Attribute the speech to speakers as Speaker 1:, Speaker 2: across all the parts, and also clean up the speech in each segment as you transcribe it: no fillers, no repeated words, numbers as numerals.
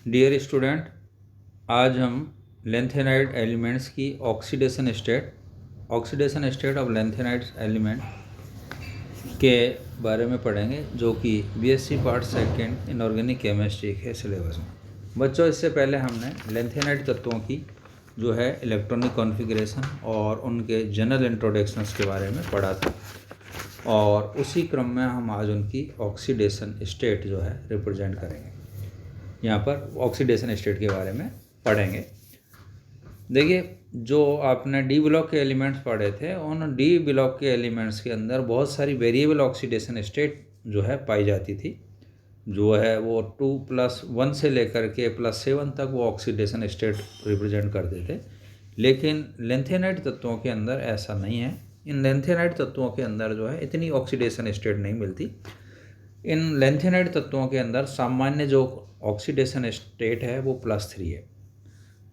Speaker 1: Dear student, आज हम lanthanide elements की oxidation state of lanthanide element के बारे में पढ़ेंगे, जो कि BSc part second inorganic chemistry के सिलेबस में। बच्चों, इससे पहले हमने लेंथेनाइड तत्वों की जो है इलेक्ट्रॉनिक कॉन्फ़िगरेशन और उनके जनरल इंट्रोडक्शंस के बारे में पढ़ा था, और उसी क्रम में हम आज उनकी ऑक्सीडेशन स्टेट जो है रिप्रेजेंट करेंगे। यहाँ पर ऑक्सीडेशन स्टेट के बारे में पढ़ेंगे। देखिए, जो आपने डी ब्लॉक के एलिमेंट्स पढ़े थे, उन डी ब्लॉक के एलिमेंट्स के अंदर बहुत सारी वेरिएबल ऑक्सीडेशन स्टेट जो है पाई जाती थी, जो है वो 2+1 से लेकर के +7 तक वो ऑक्सीडेशन स्टेट रिप्रेजेंट करते थे। लेकिन लेंथेनाइड तत्वों के अंदर ऐसा नहीं है। इन लेंथेनाइड तत्वों के अंदर जो है इतनी ऑक्सीडेशन स्टेट नहीं मिलती। इन लेंथेनाइड तत्वों के अंदर सामान्य जो ऑक्सीडेशन स्टेट है वो +3 है।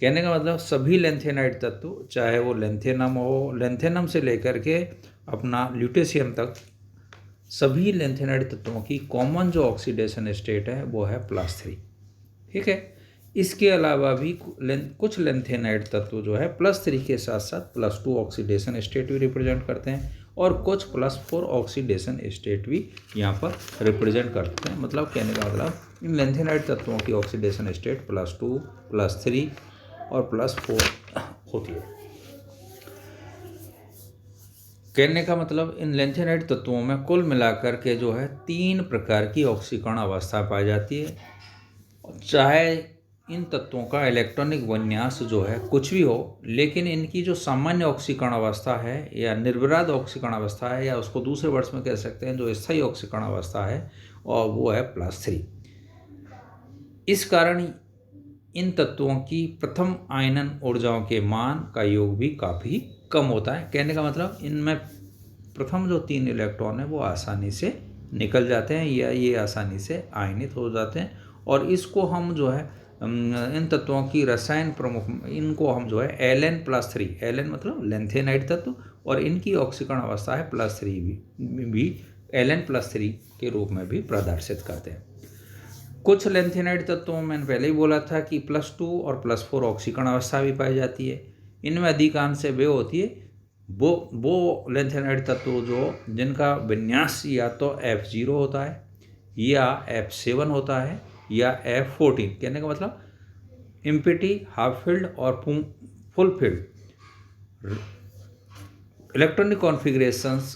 Speaker 1: कहने का मतलब सभी लेंथेनाइड तत्व, चाहे वो लेंथेनम हो, लेंथेनम से लेकर के अपना ल्यूटेशियम तक, सभी लेंथेनाइड तत्वों की कॉमन जो ऑक्सीडेशन स्टेट है वो है +3। ठीक है। इसके अलावा भी कुछ लेंथेनाइड तत्व जो है +3 के साथ साथ +2 ऑक्सीडेशन स्टेट भी रिप्रेजेंट करते हैं, और कुछ +4 ऑक्सीडेशन स्टेट भी यहाँ पर रिप्रेजेंट करते हैं। मतलब कहने का मतलब इन लेंथेनाइड तत्वों की ऑक्सीडेशन स्टेट +2, +3 और +4 होती है। कहने का मतलब इन लेंथेनाइड तत्वों में कुल मिलाकर के जो है 3 प्रकार की ऑक्सीकरण अवस्था पाई जाती है। चाहे इन तत्वों का इलेक्ट्रॉनिक विन्यास जो है कुछ भी हो, लेकिन इनकी जो सामान्य ऑक्सीकरण अवस्था है या निर्विराद ऑक्सीकरण अवस्था है, या उसको दूसरे वर्ड्स में कह सकते हैं जो स्थायी ऑक्सीकरण अवस्था है, और वो है +3। इस कारण इन तत्वों की प्रथम आयनन ऊर्जाओं के मान का योग भी काफ़ी कम होता है। कहने का मतलब इनमें प्रथम जो 3 इलेक्ट्रॉन है वो आसानी से निकल जाते हैं, या ये आसानी से आयनित हो जाते हैं, और इसको हम जो है इन तत्वों की रसायन प्रमुख, इनको हम जो है Ln+3, Ln मतलब लेंथेनाइड तत्व, और इनकी ऑक्सीकरण अवस्था है +3 भी Ln+3 के रूप में भी प्रदर्शित करते हैं। कुछ लेंथेनाइड तत्वों में मैंने पहले ही बोला था कि +2 और +4 ऑक्सीकरण अवस्था भी पाई जाती है। इनमें अधिकांश वे होती है वो लेंथेनाइड तत्व जो जिनका विन्यास या तो F0 होता है, या F7 होता है, या F14। कहने का मतलब एम्प्टी, हाफ फील्ड और फुल फील्ड इलेक्ट्रॉनिक कॉन्फ़िगरेशंस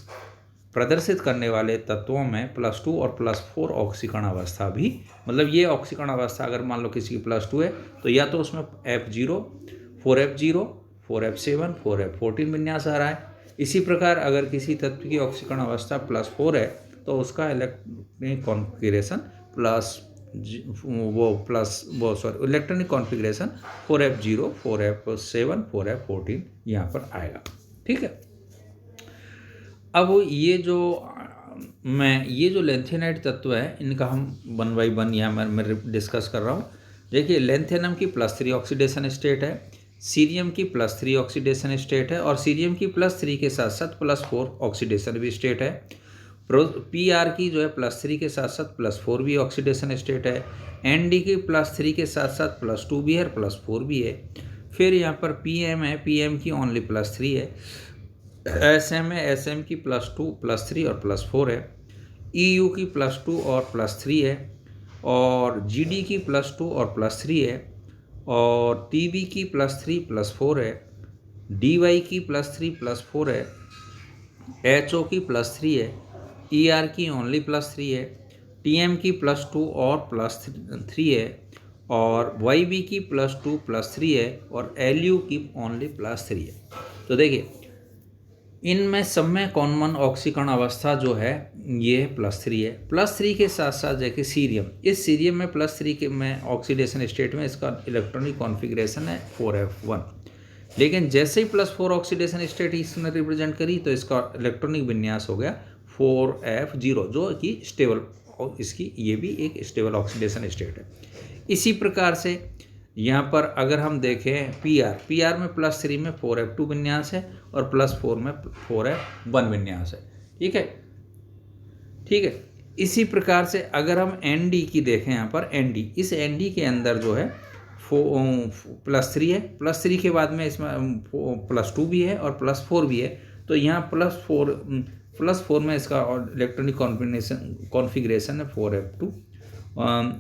Speaker 1: प्रदर्शित करने वाले तत्वों में +2 और +4 ऑक्सीकरण अवस्था भी, मतलब ये ऑक्सीकरण अवस्था अगर मान लो किसी की +2 है तो या तो उसमें F0, 4F0, 4F7, 4F14 विन्यास आ रहा है। इसी प्रकार अगर किसी तत्व की ऑक्सीकरण अवस्था +4 है तो उसका electronic configuration electronic configuration 4F0, 4F7, 4F14 यहाँ पर आएगा। ठीक है। अब ये जो लेंथेनाइड तत्व है, इनका हम 1 बाई 1 यहाँ मैं डिस्कस कर रहा हूँ। देखिए, लेंथेनम की +3 ऑक्सीडेशन स्टेट है, सीरियम की +3 ऑक्सीडेशन स्टेट है, और सीरियम की +3 के साथ साथ +4 ऑक्सीडेशन भी स्टेट है। PR की जो है +3 के साथ साथ +4 भी ऑक्सीडेशन स्टेट है। ND की +3 के साथ साथ +2 भी है और +4 भी है। फिर यहाँ पर PM है, PM की ओनली +3 है। SM है, SM की +2, +3 और +4 है। EU की +2 और +3 है, और GD की +2 और +3 है, और TB की +3 +4 है, DY की +3 +4 है, HO की +3 है, ER की ओनली +3 है, TM की +2 और +3 है, और YB की +2 +3 है, और LU की ओनली +3 है। तो देखिए, इनमें सब में कॉमन ऑक्सीकरण अवस्था जो है ये +3 है। +3 के साथ साथ देखिए सीरियम, इस सीरियम में +3 के में ऑक्सीडेशन स्टेट में इसका इलेक्ट्रॉनिक कॉन्फ़िगरेशन है 4F1। लेकिन जैसे ही +4 ऑक्सीडेशन स्टेट इसने रिप्रेजेंट करी तो इसका इलेक्ट्रॉनिक विन्यास हो गया 4F0, जो कि स्टेबल, और इसकी ये भी एक स्टेबल ऑक्सीडेशन स्टेट है। इसी प्रकार से यहाँ पर अगर हम देखें PR में +3 में 4F2 विन्यास है, और +4 में 4F1 विन्यास है। ठीक है। इसी प्रकार से अगर हम एन डी की देखें यहाँ पर एन डी, इस एन डी के अंदर जो है +3 है, +3 के बाद में इसमें +2 भी है और +4 भी है। तो यहाँ +4 में इसका इलेक्ट्रॉनिक कॉन्फ़िगरेशन है 4f2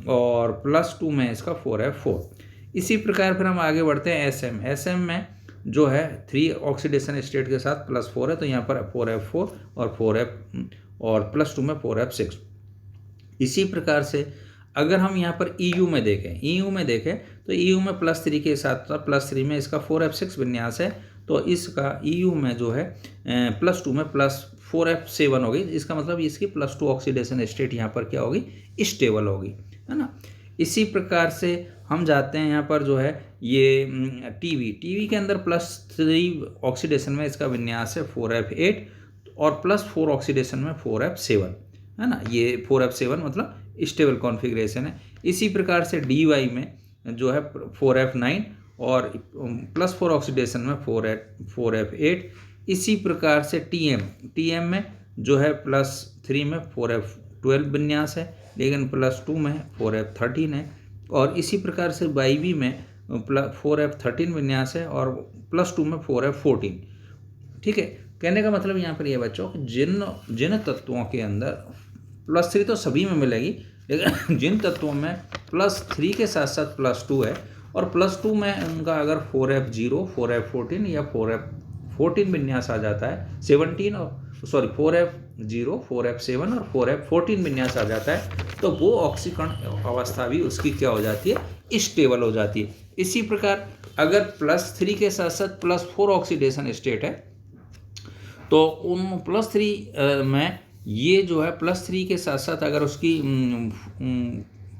Speaker 1: और +2 में इसका 4f4। इसी प्रकार फिर हम आगे बढ़ते हैं एसएम में जो है 3 ऑक्सीडेशन स्टेट के साथ +4 है, तो यहाँ पर 4f4 और 4f और +2 में 4f6। इसी प्रकार से अगर हम यहाँ पर EU में देखें तो EU में +3 के साथ +3 में इसका 4f6 विन्यास है, तो इसका EU में जो है +2 में +4f7 होगी। इसका मतलब इसकी +2 ऑक्सीडेशन स्टेट यहाँ पर क्या होगी, स्टेबल होगी, है ना। इसी प्रकार से हम जाते हैं यहाँ पर जो है ये टीवी के अंदर +3 ऑक्सीडेशन में इसका विन्यास है 4f8 और +4 ऑक्सीडेशन में 4f7, है ना। ये 4f7 मतलब स्टेबल कॉन्फ़िगरेशन है। इसी प्रकार से DY में जो है 4f9 और +4 ऑक्सीडेशन में 4f8। इसी प्रकार से TM में जो है +3 में 4f12 विन्यास है, लेकिन +2 में 4f13 है। और इसी प्रकार से YB में 4f13 विन्यास है और +2 में 4f14। ठीक है, कहने का मतलब यहाँ पर ये बच्चों कि जिन तत्वों के अंदर +3 तो सभी में मिलेगी, लेकिन जिन तत्वों में +3 के साथ साथ +2 है और +2 में उनका अगर 4f0, 4f14 या 4f14 विन्यास आ जाता है 4f0, 4f7 और 4f14 विन्यास आ जाता है, तो वो ऑक्सीकरण अवस्था भी उसकी क्या हो जाती है, स्टेबल हो जाती है। इसी प्रकार अगर +3 के साथ साथ +4 ऑक्सीडेशन स्टेट है, तो उन +3 में ये जो है +3 के साथ साथ अगर उसकी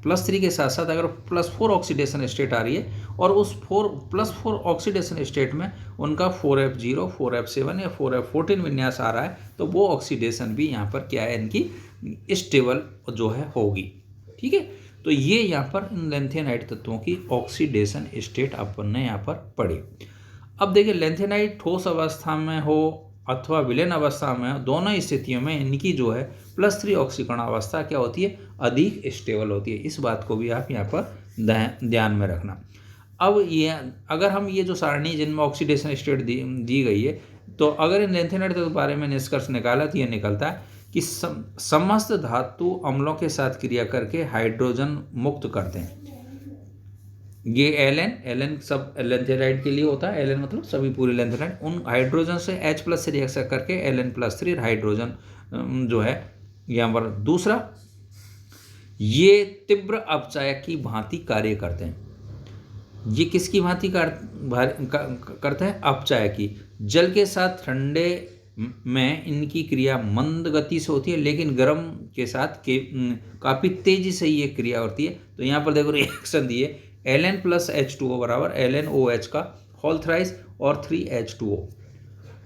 Speaker 1: +3 के साथ साथ अगर +4 ऑक्सीडेशन स्टेट आ रही है और उस +4 ऑक्सीडेशन स्टेट में उनका 4f0, 4f7 या 4f14 विन्यास आ रहा है, तो वो ऑक्सीडेशन भी यहाँ पर क्या है, इनकी स्टेबल जो है होगी। ठीक है, तो ये यहाँ पर इन लेंथेनाइड तत्वों की ऑक्सीडेशन स्टेट अपन ने यहाँ पर पढ़ी। अब देखिए लेंथेनाइड ठोस अवस्था में हो अथवा विलयन अवस्था में, दोनों स्थितियों में इनकी जो है +3 ऑक्सीकरण अवस्था क्या होती है, अधिक स्टेबल होती है। इस बात को भी आप यहाँ पर ध्यान में रखना। अब ये अगर हम ये जो सारणी जिनमें ऑक्सीडेशन स्टेट दी गई है, तो अगर इन लेंथेनाइड के बारे में निष्कर्ष निकाला तो ये निकलता है कि समस्त धातु अम्लों के साथ क्रिया करके हाइड्रोजन मुक्त करते हैं। ये एलन सब लेंथेनाइड के लिए होता है, एलन मतलब सभी पूरे लेंथेनाइड, उन हाइड्रोजन से H+ से रिएक्शन करके Ln+3 हाइड्रोजन जो है यहाँ पर। दूसरा, ये तीव्र अपचायक की भांति कार्य करते हैं। ये किसकी भांति करते हैं, अपचायक की। जल के साथ ठंडे में इनकी क्रिया मंद गति से होती है, लेकिन गर्म के साथ काफ़ी तेजी से ये क्रिया होती है। तो यहाँ पर देखो रिएक्शन दिए Ln+H2O बराबर LnOH का होल थ्राइस और 3H2O,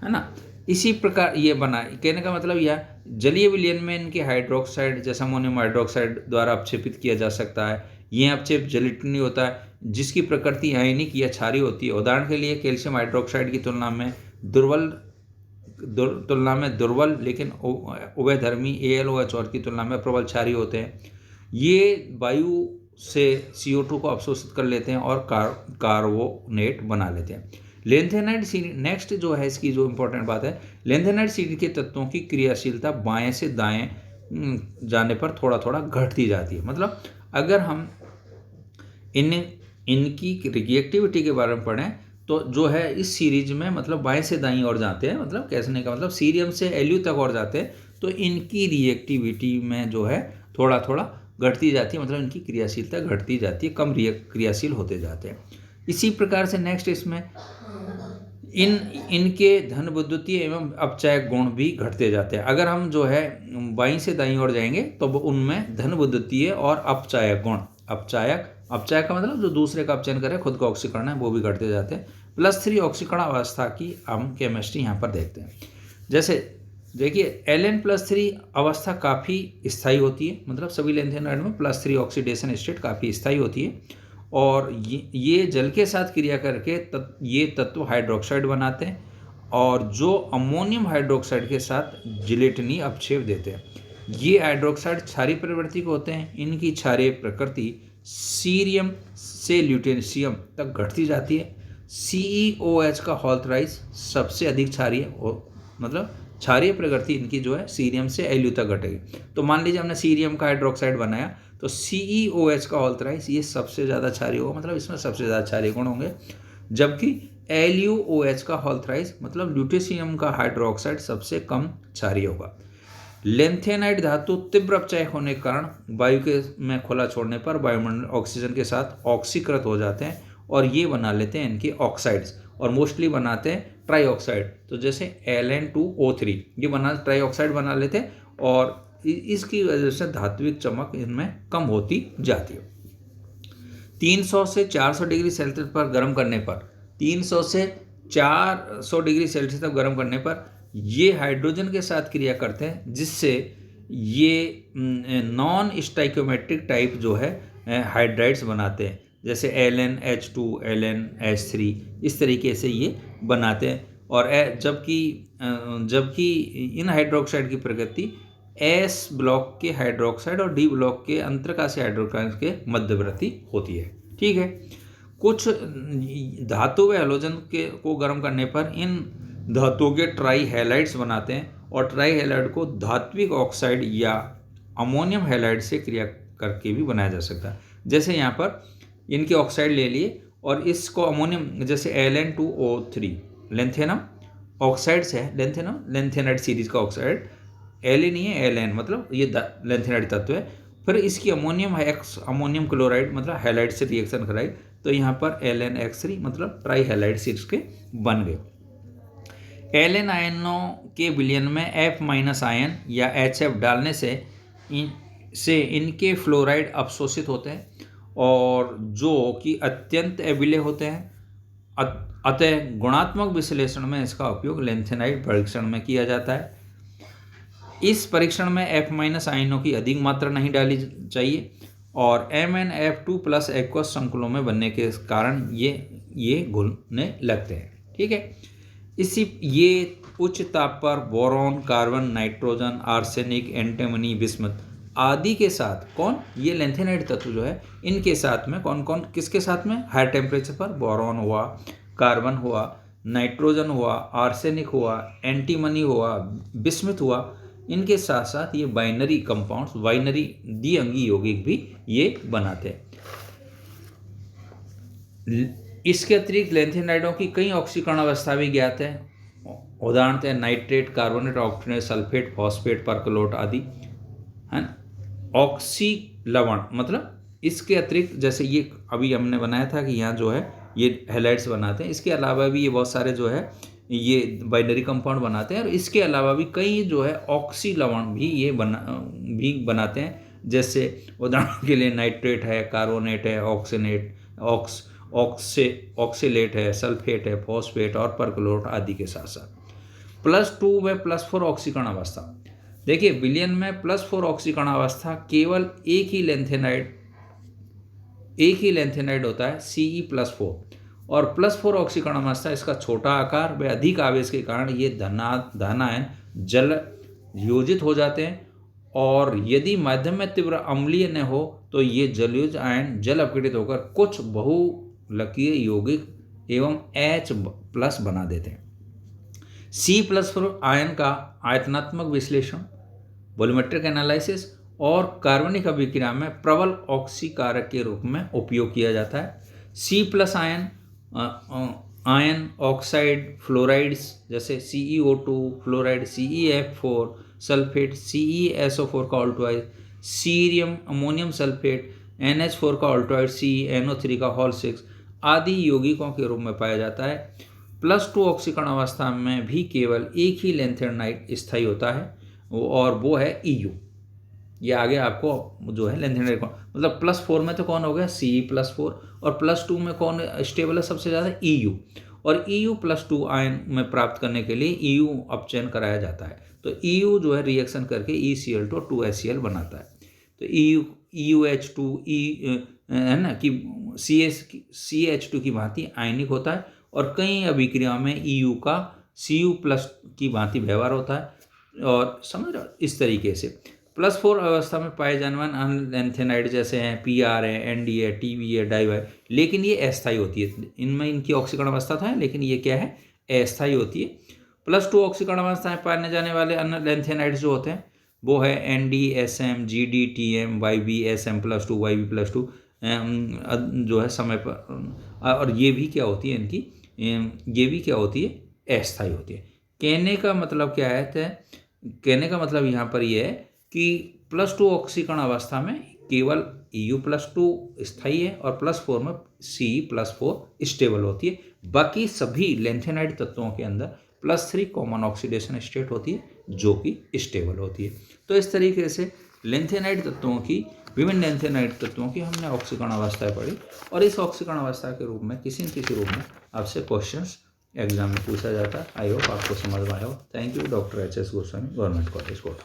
Speaker 1: है ना। इसी प्रकार ये बना, कहने का मतलब यह जलीय विलयन में इनके हाइड्रोक्साइड जैसा अमोनियम हाइड्रोक्साइड द्वारा अपक्षेपित किया जा सकता है। यह अपक्षेप जलिटनी होता है, जिसकी प्रकृति आयनिक या क्षारीय होती है। उदाहरण के लिए कैल्शियम हाइड्रोक्साइड की तुलना में दुर्बल लेकिन उभयधर्मी AlOH और की तुलना में प्रबल क्षारीय होते हैं। ये वायु से CO2 को अवशोषित कर लेते हैं और कार्बोनेट बना लेते हैं। लेंथेनाइड सीरीज नेक्स्ट जो है, इसकी जो इम्पोर्टेंट बात है, लेंथेनाइड सीरीज के तत्वों की क्रियाशीलता बाएं से दाएं जाने पर थोड़ा थोड़ा घटती जाती है। मतलब अगर हम इनकी रिएक्टिविटी के बारे में पढ़ें तो जो है इस सीरीज में मतलब बाएं से दाईं ओर जाते हैं, मतलब कहने का मतलब सीरियम से Lu तक और जाते हैं, तो इनकी रिएक्टिविटी में जो है थोड़ा थोड़ा घटती जाती है, मतलब इनकी क्रियाशीलता घटती जाती है, कम क्रियाशील होते जाते हैं। इसी प्रकार से नेक्स्ट इसमें इनके धन विद्युतीय एवं अपचायक गुण भी घटते जाते हैं। अगर हम जो है बाईं से दाईं ओर जाएंगे तो उनमें धन विद्युतीय और अपचायक गुण, अपचायक का मतलब जो दूसरे का अपचयन करे, खुद का ऑक्सीकरण है, वो भी घटते जाते हैं। +3 ऑक्सीकरण अवस्था की हम केमिस्ट्री यहाँ पर देखते हैं। जैसे देखिए Ln+3 अवस्था काफ़ी स्थायी होती है, मतलब सभी लेंथेनाइड में +3 ऑक्सीडेशन स्टेट काफ़ी स्थायी होती है, और ये जल के साथ क्रिया करके ये तत्व हाइड्रोक्साइड बनाते हैं और जो अमोनियम हाइड्रोक्साइड के साथ जिलेटिनी अपक्षेप देते हैं। ये हाइड्रोक्साइड क्षारीय प्रवृत्ति के होते हैं। इनकी क्षारीय प्रकृति सीरियम से ल्यूटेशियम तक घटती जाती है। CeOH का होल थ्राइस सबसे अधिक क्षारीय, मतलब क्षारीय प्रकृति इनकी जो है सीरियम से Lu तक घटेगी। तो मान लीजिए हमने सीरियम का हाइड्रोक्साइड बनाया तो CeOH का होल थ्राइस ये सबसे ज़्यादा क्षारीय होगा, मतलब इसमें सबसे ज़्यादा क्षारीय गुण होंगे। जबकि LuOH का होल थ्राइस मतलब ल्यूटेशियम का हाइड्रोक्साइड सबसे कम क्षारीय होगा। लेंथेनाइट धातु तीव्र अपचय होने के कारण वायु के में खुला छोड़ने पर वायुमंडल ऑक्सीजन के साथ ऑक्सीकृत हो जाते हैं और ये बना लेते हैं इनके ऑक्साइड्स, और मोस्टली बनाते हैं ट्राईऑक्साइड। तो जैसे Ln2O3 ये बना ट्राईऑक्साइड बना लेते हैं और इसकी वजह से धात्विक चमक इनमें कम होती जाती है। 300 से 400 डिग्री सेल्सियस पर गर्म करने पर 300 से 400 डिग्री सेल्सियस तक गर्म करने पर ये हाइड्रोजन के साथ क्रिया करते हैं, जिससे ये नॉन स्टाइकोमेट्रिक टाइप जो है हाइड्राइड्स बनाते हैं, जैसे LnH2 LnH3 इस तरीके से ये बनाते हैं। और जबकि इन हाइड्रोक्साइड की प्रकृति S ब्लॉक के हाइड्रोक्साइड और D ब्लॉक के अंतरकाशीय हाइड्रोक्साइड के मध्यवर्ती होती है। ठीक है। कुछ धातु व हैलोजन को गर्म करने पर इन धातुओं के ट्राई हैलाइड्स बनाते हैं और ट्राई हैलाइड को धात्विक ऑक्साइड या अमोनियम हैलाइड से क्रिया करके भी बनाया जा सकता है। जैसे यहाँ पर इनके ऑक्साइड ले लिए और इसको अमोनियम, जैसे Ln2O3 लेंथेनम ऑक्साइड्स है, लेंथेनाइट सीरीज का ऑक्साइड L नहीं है, Ln मतलब ये लेंथेनाइट तत्व है। फिर इसकी अमोनियम क्लोराइड मतलब हैलाइड से रिएक्शन कराई तो यहाँ पर LnX3 मतलब ट्राई हैलाइड सीरीज के बन गए। Ln आयनों के विलयन में F- आयन या HF डालने से इनके फ्लोराइड अवशोषित होते हैं और जो कि अत्यंत अविलेय होते हैं। अतः गुणात्मक विश्लेषण में इसका उपयोग लेंथेनाइट परीक्षण में किया जाता है। इस परीक्षण में F- आयनों की अधिक मात्रा नहीं डाली चाहिए और MnF2+ एक्वस संकुलों में बनने के कारण ये घुलने लगते हैं। ठीक है। ये उच्च ताप पर boron, carbon, nitrogen, arsenic, antimony, bismuth आदि के साथ ये लेंथेनाइट तत्व जो है इनके साथ में कौन किसके साथ में हाई टेम्परेचर पर बोरॉन हुआ, कार्बन हुआ, नाइट्रोजन हुआ, आर्सेनिक हुआ, एंटीमनी हुआ, बिस्मथ हुआ, इनके साथ साथ ये बाइनरी कंपाउंड्स, बाइनरी द्विअंगी यौगिक भी ये बनाते हैं। इसके अतिरिक्त लेंथेनाइडों की कई ऑक्सीकरण अवस्था भी ज्ञात है। उदाहरण है नाइट्रेट, कार्बोनेट, ऑक्टेनेट, सल्फेट, फॉस्फेट, परक्लोट आदि, है ना। ऑक्सी लवण मतलब इसके अतिरिक्त जैसे ये अभी हमने बनाया था कि यहाँ जो है ये हैलाइड्स बनाते हैं, इसके अलावा भी ये बहुत सारे जो है ये बाइनरी कंपाउंड बनाते हैं और इसके अलावा भी कई जो है ऑक्सी लवण भी ये बनाते हैं। जैसे उदाहरण के लिए नाइट्रेट है, कार्बोनेट है, ऑक्सीनेट, ऑक्सीलेट है, सल्फेट है, फॉस्फेट और परक्लोट आदि के साथ साथ। +2 व +4 ऑक्सीकरण अवस्था, देखिए विलयन में +4 ऑक्सीकरण अवस्था केवल एक ही लेंथेनाइड होता है Ce+4 और +4 ऑक्सीकरण अवस्था इसका छोटा आकार व अधिक आवेश के कारण ये धन आयन जल योजित हो जाते हैं और यदि माध्यम में तीव्र अम्लीय न हो तो ये जलयुज आयन जल अपघटित होकर कुछ बहुलकीय यौगिक एवं H+ बना देते हैं। C+4 आयन का आयतनात्मक विश्लेषण, वॉल्यूमेट्रिक एनालिसिस और कार्बनिक अभिक्रिया में प्रबल ऑक्सीकारक के रूप में उपयोग किया जाता है। C+ आयन ऑक्साइड फ्लोराइड्स जैसे CeO2 fluoride, CeF4 sulphate, CeSO4 का ऑल्टोइड, सीरियम अमोनियम सल्फेट, NH4 का ऑल्टोइड, CeNO3 का होल 6 आदि यौगिकों के रूप में पाया जाता है। +2 ऑक्सीकरण अवस्था में भी केवल एक ही लेंथेनाइड स्थायी होता है और वो है EU। ये आगे आपको जो है लेंथेनाइड मतलब +4 में तो कौन हो गया Ce+4 और +2 में कौन स्टेबल है सबसे ज़्यादा EU और EU+2 आयन में प्राप्त करने के लिए EU अपचयन कराया जाता है। तो EU जो है रिएक्शन करके ECl2 और 2HCl बनाता है। तो EUH2 है ना कि CH2 की भांति आयनिक होता है और कई अभिक्रियाओं में EU का Cu+ की भांति व्यवहार होता है और समझ रहे हो इस तरीके से। +4 अवस्था में पाए जाने वाले अनलैंथेनाइड जैसे हैं PR है, ND है, TV है, डाई है, लेकिन ये अस्थायी होती है। इनमें इनकी ऑक्सीकरण अवस्था तो है, लेकिन ये क्या है, अस्थायी होती है। +2 ऑक्सीकरण अवस्था में पाए जाने वाले अनलैंथेनाइड्स जो होते हैं वो है ND, SM, GD, TM, YB, SM+2, YB+2 जो है समय पर, और ये भी क्या होती है इनकी, ये भी क्या होती है, अस्थायी होती है। कहने का मतलब क्या है, कहने का मतलब यहाँ पर ये है कि +2 ऑक्सीकरण अवस्था में केवल EU+2 स्थायी है और +4 में Ce+4 स्टेबल होती है। बाकी सभी लेंथेनाइड तत्वों के अंदर +3 कॉमन ऑक्सीडेशन स्टेट होती है जो कि स्टेबल होती है। तो इस तरीके से लेंथेनाइड तत्वों की, विभिन्न लेंथेनाइड तत्वों की हमने ऑक्सीकरण अवस्थाएं पढ़ी, और इस ऑक्सीकरण अवस्था के रूप में किसी न किसी रूप में आपसे क्वेश्चंस एग्जाम में पूछा जाता है। आई होप आपको समझ में आया हो। Thank you. Doctor HS Goswami, government college Kota.